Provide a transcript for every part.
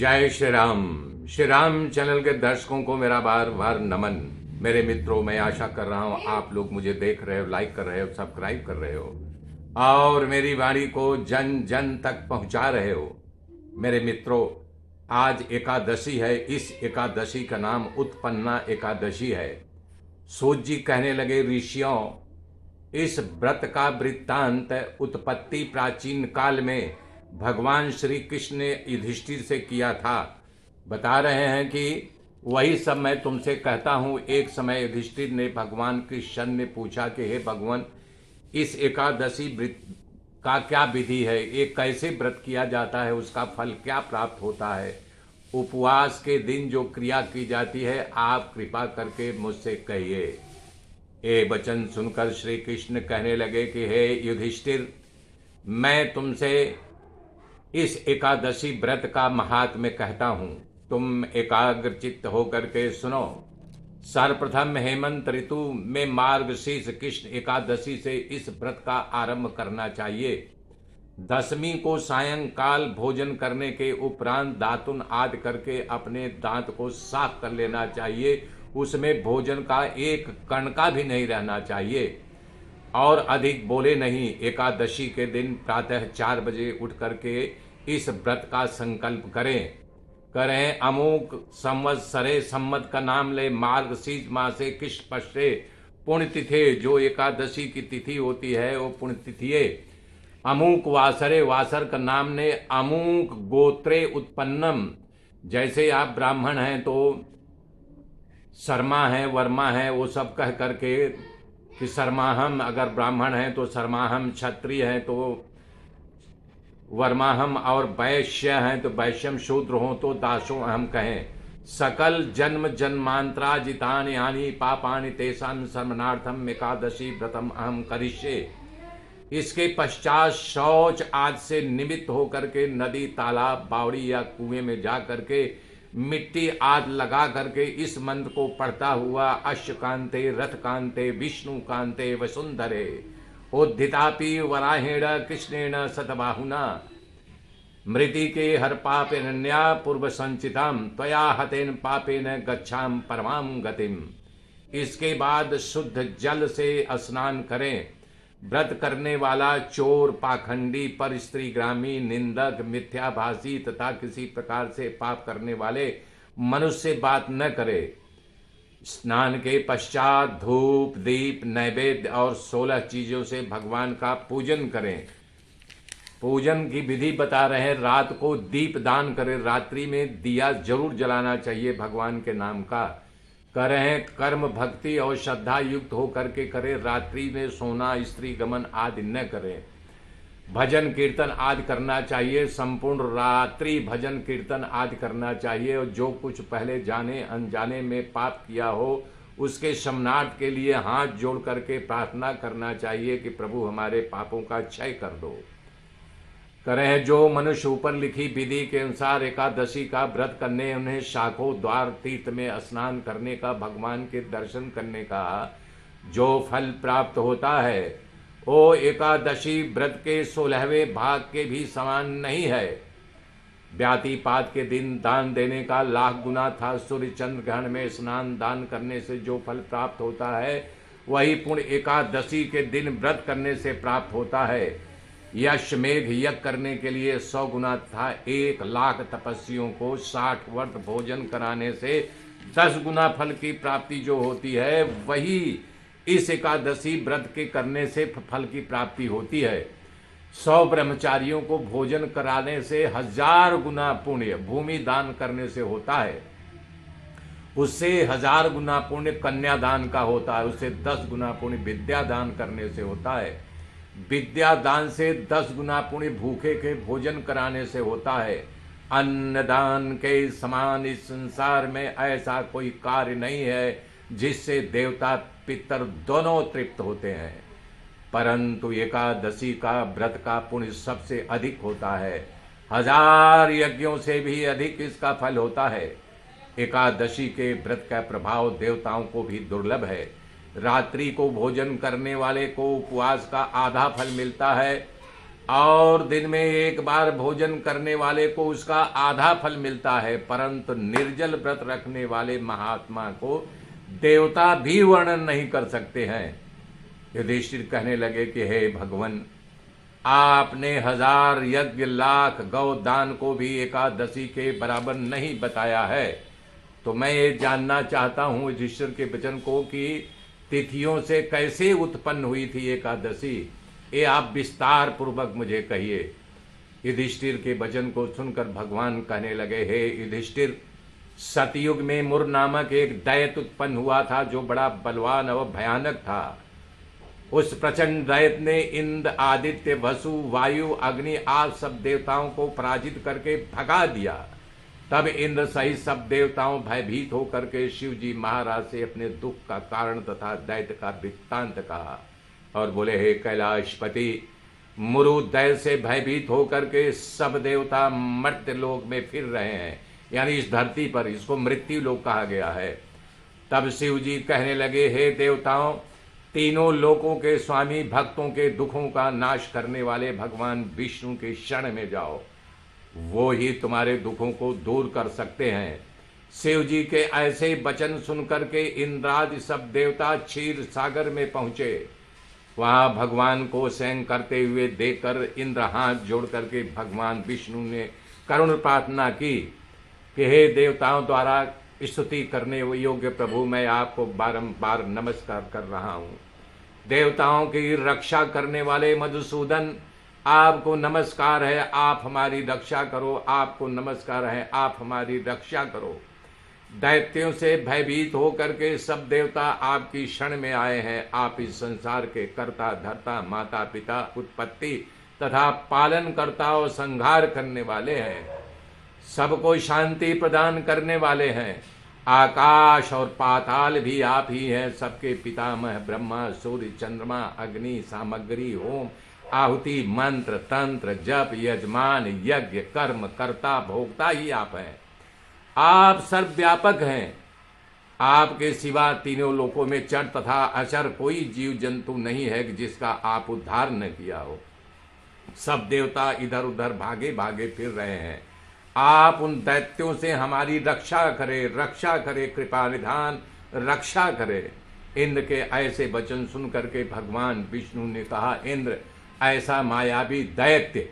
जय श्री राम चैनल के दर्शकों को मेरा बार बार नमन। मेरे मित्रों, मैं आशा कर रहा हूं आप लोग मुझे देख रहे हो, लाइक कर रहे हो, सब्सक्राइब कर रहे हो और मेरी वाणी को जन जन तक पहुंचा रहे हो। मेरे मित्रों, आज एकादशी है। इस एकादशी का नाम उत्पन्ना एकादशी है। सूत जी कहने लगे, ऋषियों, इस व्रत का वृत्तांत उत्पत्ति प्राचीन काल में भगवान श्री कृष्ण ने युधिष्ठिर से किया था। बता रहे हैं कि वही सब मैं तुमसे कहता हूँ। एक समय युधिष्ठिर ने भगवान कृष्ण ने पूछा कि हे भगवान, इस एकादशी व्रत का क्या विधि है, ये कैसे व्रत किया जाता है, उसका फल क्या प्राप्त होता है, उपवास के दिन जो क्रिया की जाती है, आप कृपा करके मुझसे कहिए। ये वचन सुनकर श्री कृष्ण कहने लगे कि हे युधिष्ठिर, मैं तुमसे इस एकादशी व्रत का महात्म्य कहता हूँ। तुम एकाग्रचित्त होकर के सुनो। सर्वप्रथम हेमंत ऋतु में मार्गशीर्ष कृष्ण एकादशी से इस व्रत का आरंभ करना चाहिए। दशमी को सायंकाल भोजन करने के उपरांत दातुन आदि करके अपने दांत को साफ कर लेना चाहिए। उसमें भोजन का एक कण का भी नहीं रहना चाहिए और अधिक बोले नहीं। एकादशी के दिन प्रातः 4 बजे उठ करके इस व्रत का संकल्प करें। अमुक संवत्सरे सम्मत का नाम ले, मार्गशीर्ष मासे कृष्ण पक्षे पुण्यतिथे, जो एकादशी की तिथि होती है वो पुण्यतिथि है। अमुक वासरे, वासर का नाम ने, अमुक गोत्रे उत्पन्नम, जैसे आप ब्राह्मण हैं तो शर्मा है, वर्मा है, वो सब कह करके कि शर्माहम, अगर ब्राह्मण हैं तो शर्माहम, क्षत्रिय हैं तो वर्माहम और वैश्य हैं तो वैश्यम, शूद्र हो तो दासो अहम कहें। सकल जन्म जन्मांतराजितानि यानी पापानि तेषां शमनार्थम एकादशी व्रतम अहम करिष्ये। इसके पश्चात शौच आदि से निमित्त होकर के नदी, तालाब, बावड़ी या कुएं में जा करके मिट्टी आदि लगा करके इस मंत्र को पढ़ता हुआ अश्वकांते रथकांते विष्णु कांते वसुंधरे उद्धितापि वराहेण कृष्णेन शतबाहुना मृति के हर पापेन्या पूर्व संचिताम त्वया हतेन पापेन गच्छाम परमाम गतिम। इसके बाद शुद्ध जल से स्नान करें। व्रत करने वाला चोर, पाखंडी, पर स्त्रीग्रामी, निंदक, मिथ्याभाषी तथा किसी प्रकार से पाप करने वाले मनुष्य से बात न करे। स्नान के पश्चात धूप, दीप, नैवेद्य और 16 चीजों से भगवान का पूजन करें। पूजन की विधि बता रहे हैं। रात को दीप दान करें। रात्रि में दिया जरूर जलाना चाहिए भगवान के नाम का। करें कर्म भक्ति और श्रद्धा युक्त होकर के करें। रात्रि में सोना, स्त्री गमन आदि न करें। भजन कीर्तन आदि करना चाहिए। संपूर्ण रात्रि भजन कीर्तन आदि करना चाहिए और जो कुछ पहले जाने अनजाने में पाप किया हो उसके शमनार्थ के लिए हाथ जोड़ करके प्रार्थना करना चाहिए कि प्रभु हमारे पापों का क्षय कर दो। करें जो मनुष्य ऊपर लिखी विधि के अनुसार एकादशी का व्रत करने, उन्हें शाखों द्वार तीर्थ में स्नान करने का, भगवान के दर्शन करने का जो फल प्राप्त होता है वो एकादशी व्रत के 16वें भाग के भी समान नहीं है। व्यातिपात के दिन दान देने का लाख गुना था। सूर्य चंद्र ग्रहण में स्नान दान करने से जो फल प्राप्त होता है वही पुण्य एकादशी के दिन व्रत करने से प्राप्त होता है। यशमेघ यज्ञ करने के लिए 100 गुना था। 1 लाख तपस्वियों को 60 वर्ष भोजन कराने से 10 गुना फल की प्राप्ति जो होती है, वही इस एकादशी व्रत के करने से फल की प्राप्ति होती है। 100 ब्रह्मचारियों को भोजन कराने से 1000 गुना पुण्य भूमि दान करने से होता है। उससे 1000 गुना पुण्य कन्यादान का होता है। उससे 10 गुना पुण्य विद्या दान करने से होता है। विद्या दान से 10 गुना पुण्य भूखे के भोजन कराने से होता है। अन्नदान के समान इस संसार में ऐसा कोई कार्य नहीं है जिससे देवता पितर दोनों तृप्त होते हैं, परंतु एकादशी का व्रत का पुण्य सबसे अधिक होता है। 1000 यज्ञों से भी अधिक इसका फल होता है। एकादशी के व्रत का प्रभाव देवताओं को भी दुर्लभ है। रात्रि को भोजन करने वाले को उपवास का आधा फल मिलता है। और दिन में एक बार भोजन करने वाले को उसका आधा फल मिलता है, परंतु निर्जल व्रत रखने वाले महात्मा को देवता भी वर्णन नहीं कर सकते हैं। युधिष्ठिर कहने लगे कि हे भगवान, आपने 1000 यज्ञ, लाख गौ दान को भी एकादशी के बराबर नहीं बताया है। तो मैं ये जानना चाहता हूं युधिष्ठिर के वचन को कि तिथियों से कैसे उत्पन्न हुई थी एकादशी, ये आप विस्तार पूर्वक मुझे कहिए। युधिष्ठिर के वचन को सुनकर भगवान कहने लगे, हे युधिष्ठिर, सतयुग में मुर नामक एक दैत्य उत्पन्न हुआ था जो बड़ा बलवान और भयानक था। उस प्रचंड दैत्य ने इंद्र, आदित्य, वसु, वायु, अग्नि आदि सब देवताओं को पराजित करके भगा दिया। तब इंद्र सहित सब देवताओं भयभीत होकर के शिव जी महाराज से अपने दुख का कारण तथा दैत्य का वृत्तांत कहा और बोले, हे कैलाशपति, मुरु दैत्य से भयभीत होकर के सब देवता मर्त्य लोक में फिर रहे हैं, यानी इस धरती पर, इसको मृत्यु लोक कहा गया है। तब शिव जी कहने लगे, हे देवताओं, तीनों लोकों के स्वामी, भक्तों के दुखों का नाश करने वाले भगवान विष्णु के शरण में जाओ, वो ही तुम्हारे दुखों को दूर कर सकते हैं। शिव जी के ऐसे वचन सुनकर के इंद्रादि सब देवता क्षीर सागर में पहुंचे। वहां भगवान को स्वयं करते हुए देखकर इंद्र हाथ जोड़ करके भगवान विष्णु ने करुण प्रार्थना की कि हे देवताओं द्वारा स्तुति करने योग्य प्रभु, मैं आपको बारंबार नमस्कार कर रहा हूँ। देवताओं की रक्षा करने वाले मधुसूदन, आपको नमस्कार है, आप हमारी रक्षा करो। आपको नमस्कार है, आप हमारी रक्षा करो। दैत्यों से भयभीत होकर के सब देवता आपकी शरण में आए हैं। आप इस संसार के कर्ता धर्ता, माता पिता, उत्पत्ति तथा पालन करता और संहार करने वाले हैं। सबको शांति प्रदान करने वाले हैं। आकाश और पाताल भी आप ही हैं। सबके पितामह ब्रह्मा, सूर्य, चंद्रमा, अग्नि, सामग्री, होम, आहुति, मंत्र, तंत्र, जप, यजमान, यज्ञ, कर्म, कर्ता, भोक्ता ही आप हैं। आप सर्वव्यापक हैं। आपके सिवा तीनों लोकों में चर तथा अचर कोई जीव जंतु नहीं है कि जिसका आप उद्धार न किया हो। सब देवता इधर उधर भागे भागे फिर रहे हैं। आप उन दैत्यों से हमारी रक्षा करें, रक्षा करें, कृपा निधान रक्षा करें। इंद्र के ऐसे वचन सुन करके भगवान विष्णु ने कहा, इंद्र, ऐसा मायावी दैत्य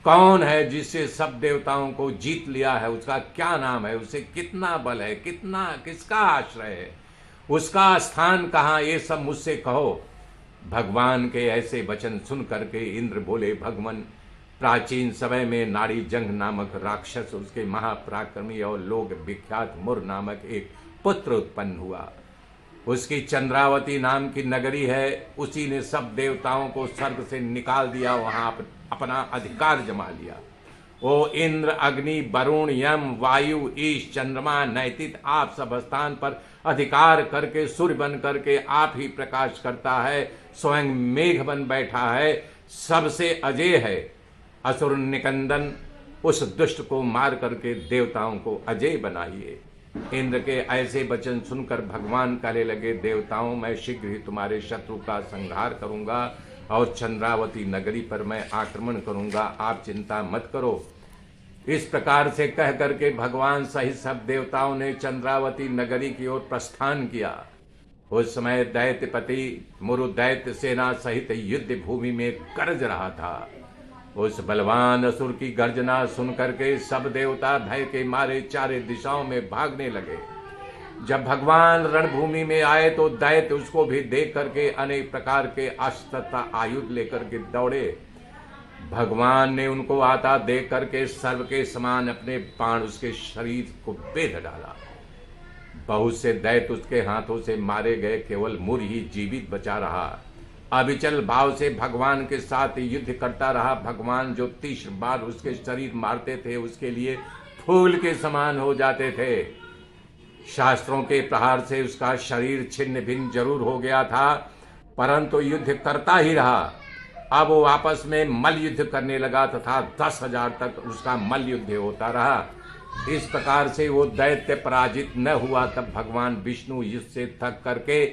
कौन है जिससे सब देवताओं को जीत लिया है? उसका क्या नाम है? उसे कितना बल है? किसका आश्रय है? उसका स्थान कहाँ? ये सब मुझसे कहो। भगवान के ऐसे वचन सुन करके इंद्र बोले, भगवान, प्राचीन समय में नाड़ी जंग नामक राक्षस, उसके महापराक्रमी और लोक विख्यात मुर नामक एक पुत्र उत्पन्न हुआ। उसकी चंद्रावती नाम की नगरी है। उसी ने सब देवताओं को स्वर्ग से निकाल दिया, वहां अपना अधिकार जमा लिया। वो इंद्र, अग्नि, वरुण, यम, वायु, ईश, चंद्रमा, नैतित आप सब स्थान पर अधिकार करके सूर्य बन करके आप ही प्रकाश करता है। स्वयं मेघ बन बैठा है, सबसे अजय है। असुर निकंदन, उस दुष्ट को मार करके देवताओं को अजय बनाइए। इंद्र के ऐसे वचन सुनकर भगवान कहने लगे, देवताओं, मैं शीघ्र ही तुम्हारे शत्रु का संहार करूंगा और चंद्रावती नगरी पर मैं आक्रमण करूंगा, आप चिंता मत करो। इस प्रकार से कह करके भगवान सहित सब देवताओं ने चंद्रावती नगरी की ओर प्रस्थान किया। उस समय दैत्यपति मुरु दैत्य सेना सहित युद्ध भूमि में गरज रहा था। उस बलवान असुर की गर्जना सुन करके सब देवता भय के मारे चारे दिशाओं में भागने लगे। जब भगवान रणभूमि में आए तो दैत्य उसको भी देख करके अनेक प्रकार के अस्त्र तथा आयुध लेकर के दौड़े। भगवान ने उनको आता देख करके सर्व के समान अपने बाण उसके शरीर को बेध डाला। बहुत से दैत्य उसके हाथों से मारे गए, केवल मुर ही जीवित बचा रहा। अविचल भाव से भगवान के साथ युद्ध करता रहा। भगवान जो 30 बार उसके शरीर मारते थे उसके लिए फूल के समान हो जाते थे। शास्त्रों के प्रहार से उसका शरीर छिन्न भिन्न जरूर हो गया था, परंतु युद्ध करता ही रहा। अब वो आपस में मल्ल युद्ध करने लगा तथा 10,000 तक उसका मल्ल युद्ध होता रहा। इस प्रकार से वो दैत्य पराजित न हुआ। तब भगवान विष्णु युद्ध से थक करके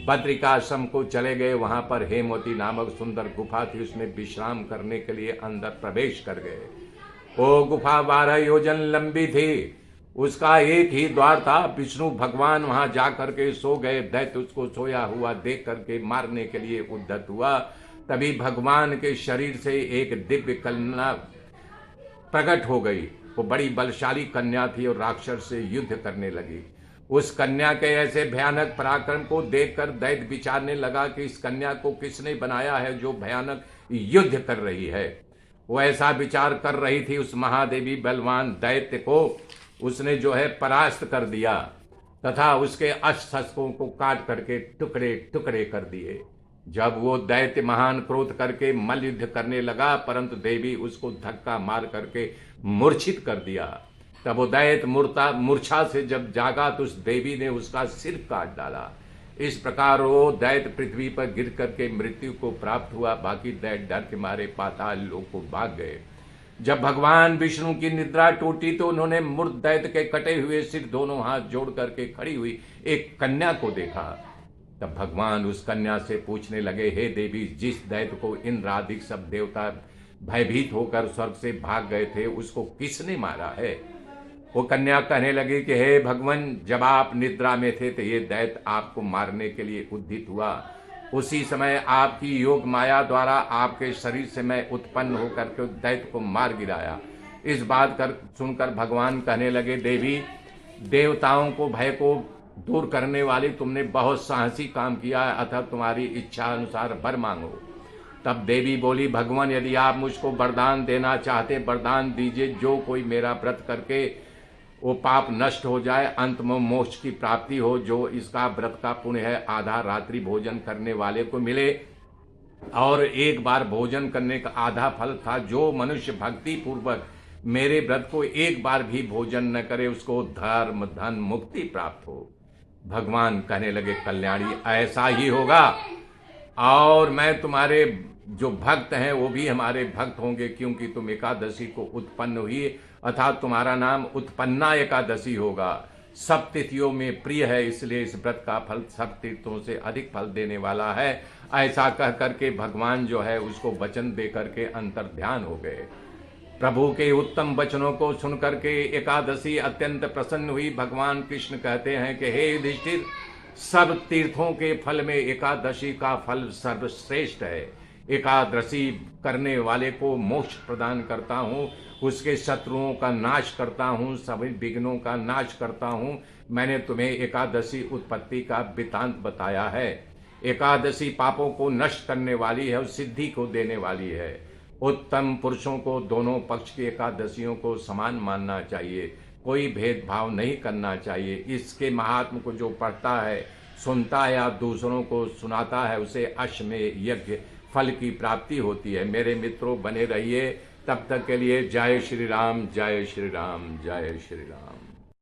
बद्रिकाश्रम को चले गए। वहां पर हेमवती नामक सुंदर गुफा थी, उसमें विश्राम करने के लिए अंदर प्रवेश कर गए। वो गुफा 12 योजन लंबी थी, उसका एक ही द्वार था। विष्णु भगवान वहां जाकर के सो गए। दैत्य उसको सोया हुआ देख करके मारने के लिए उद्यत हुआ। तभी भगवान के शरीर से एक दिव्य कन्या प्रकट हो गई। वो बड़ी बलशाली कन्या थी और राक्षस से युद्ध करने लगी। उस कन्या के ऐसे भयानक पराक्रम को देखकर दैत्य विचारने लगा कि इस कन्या को किसने बनाया है जो भयानक युद्ध कर रही है। वो ऐसा विचार कर रही थी, उस महादेवी बलवान दैत्य को उसने जो है परास्त कर दिया तथा उसके अस्त्र शस्त्रों को काट करके टुकड़े टुकड़े कर दिए। जब वो दैत्य महान क्रोध करके मल्ल युद्ध करने लगा, परंतु देवी उसको धक्का मार करके मूर्छित कर दिया। तब वो दैत्य मूर्छा से जब जागा तो उस देवी ने उसका सिर काट डाला। इस प्रकार वो दैत्य पृथ्वी पर गिर करके मृत्यु को प्राप्त हुआ। बाकी दैत्य डर के मारे पाताल लोक को भाग गए। जब भगवान विष्णु की निद्रा टूटी तो उन्होंने मूर्त दैत्य के कटे हुए सिर दोनों हाथ जोड़ करके खड़ी हुई एक कन्या को देखा। तब भगवान उस कन्या से पूछने लगे, हे देवी, जिस दैत्य को इंद्र आदि सब देवता भयभीत होकर स्वर्ग से भाग गए थे, उसको किसने मारा है? वो कन्या कहने लगी कि हे भगवान, जब आप निद्रा में थे तो ये दैत्य आपको मारने के लिए उद्यत हुआ। उसी समय आपकी योग माया द्वारा आपके शरीर से मैं उत्पन्न होकर के दैत्य को मार गिराया। इस बात कर सुनकर भगवान कहने लगे, देवी, देवताओं को भय को दूर करने वाली तुमने बहुत साहसी काम किया है, अतः तुम्हारी इच्छा अनुसार वर मांगो। तब देवी बोली, भगवान, यदि आप मुझको वरदान देना चाहते वरदान दीजिए, जो कोई मेरा व्रत करके वो पाप नष्ट हो जाए, अंत में मोक्ष की प्राप्ति हो। जो इसका व्रत का पुण्य है आधा रात्रि भोजन करने वाले को मिले और एक बार भोजन करने का आधा फल था। जो मनुष्य भक्ति पूर्वक मेरे व्रत को एक बार भी भोजन न करे उसको धर्म धन मुक्ति प्राप्त हो। भगवान कहने लगे, कल्याणी, ऐसा ही होगा और मैं तुम्हारे जो भक्त हैं वो भी हमारे भक्त होंगे, क्योंकि तुम एकादशी को उत्पन्न हुई अर्थात तुम्हारा नाम उत्पन्ना एकादशी होगा। सब तिथियों में प्रिय है, इसलिए इस व्रत का फल सब तीर्थों से अधिक फल देने वाला है। ऐसा कह करके भगवान जो है उसको वचन दे करके अंतर ध्यान हो गए। प्रभु के उत्तम वचनों को सुन करके एकादशी अत्यंत प्रसन्न हुई। भगवान कृष्ण कहते हैं कि हे युधिष्ठिर, सब तीर्थों के फल में एकादशी का फल सर्वश्रेष्ठ है। एकादशी करने वाले को मोक्ष प्रदान करता हूँ, उसके शत्रुओं का नाश करता हूँ, सभी विघ्नों का नाश करता हूँ। मैंने तुम्हें एकादशी उत्पत्ति का वृत्तांत बताया है। एकादशी पापों को नष्ट करने वाली है और सिद्धि को देने वाली है। उत्तम पुरुषों को दोनों पक्ष की एकादशियों को समान मानना चाहिए, कोई भेदभाव नहीं करना चाहिए। इसके महात्म को जो पढ़ता है, सुनता है या दूसरों को सुनाता है, उसे अश्वमेध यज्ञ फल की प्राप्ति होती है। मेरे मित्रों, बने रहिए। तब तक के लिए जय श्री राम, जय श्री राम, जय श्री राम।